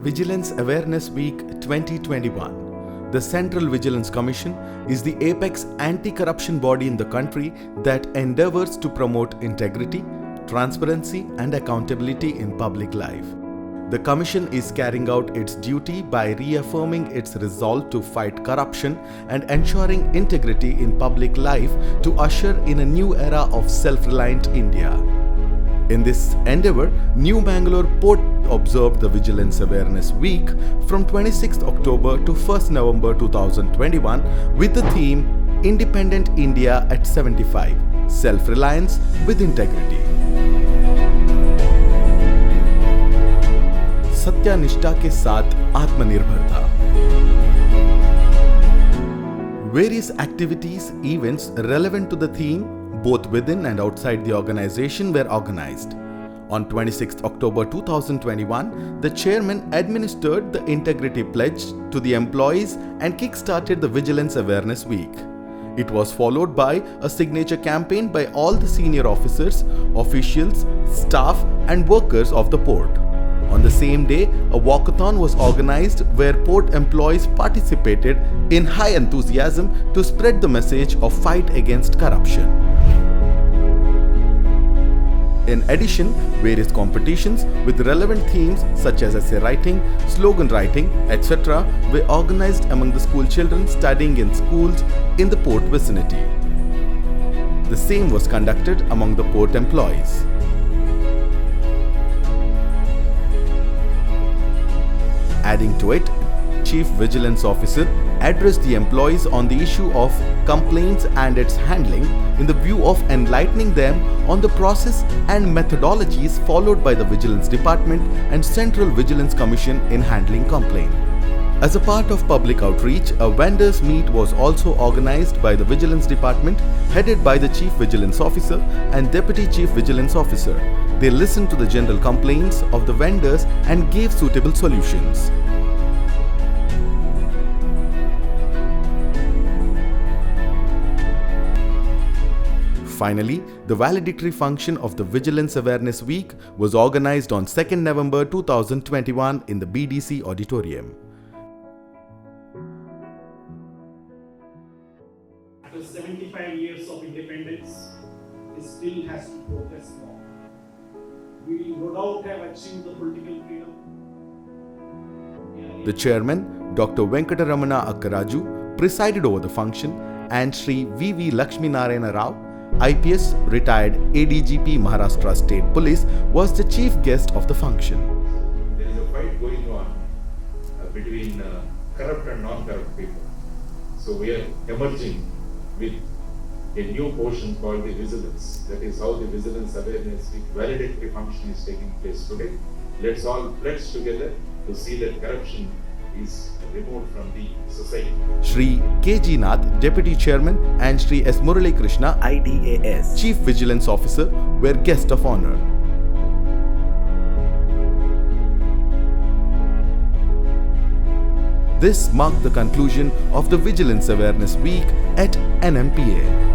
Vigilance Awareness Week 2021. The Central Vigilance Commission is the apex anti-corruption body in the country that endeavors to promote integrity, transparency and accountability in public life. The Commission is carrying out its duty by reaffirming its resolve to fight corruption and ensuring integrity in public life to usher in a new era of self-reliant India. In this endeavor, New Bangalore Port observed the Vigilance Awareness Week from 26th October to 1st November 2021 with the theme Independent India at 75, Self-Reliance with Integrity. सत्यानिष्ठा के साथ आत्मनिर्भरता. Various activities, events relevant to the theme, both within and outside the organization, were organized. On 26th October 2021, the chairman administered the Integrity Pledge to the employees and kick-started the Vigilance Awareness Week. It was followed by a signature campaign by all the senior officers, officials, staff and workers of the port. On the same day, a walkathon was organized where port employees participated in high enthusiasm to spread the message of fight against corruption. In addition, various competitions with relevant themes such as essay writing, slogan writing, etc. were organized among the school children studying in schools in the port vicinity. The same was conducted among the port employees. Adding to it, Chief Vigilance Officer addressed the employees on the issue of complaints and its handling in the view of enlightening them on the process and methodologies followed by the Vigilance Department and Central Vigilance Commission in handling complaint. As a part of public outreach, a vendors meet was also organized by the Vigilance Department headed by the Chief Vigilance Officer and Deputy Chief Vigilance Officer. They listened to the general complaints of the vendors and gave suitable solutions. Finally, the valedictory function of the Vigilance Awareness Week was organized on 2nd November 2021 in the BDC auditorium. After 75 years of independence, it still has to progress more. We no doubt have achieved the political freedom. The chairman, Dr. Venkataramana Akkaraju, presided over the function, and Sri V.V. Lakshmi Narayana Rao, IPS, retired ADGP Maharashtra State Police, was the chief guest of the function. There is a fight going on between corrupt and non-corrupt people. So we are emerging with a new portion called the Vigilance. That is how the Vigilance Awareness Week valedictory function is taking place today. Let's all pledge together to see that corruption is removed from the society. Shri K.G. Nath, Deputy Chairman, and Shri S. Murali Krishna, IDAS, Chief Vigilance Officer, were guests of honor. This marked the conclusion of the Vigilance Awareness Week at NMPA.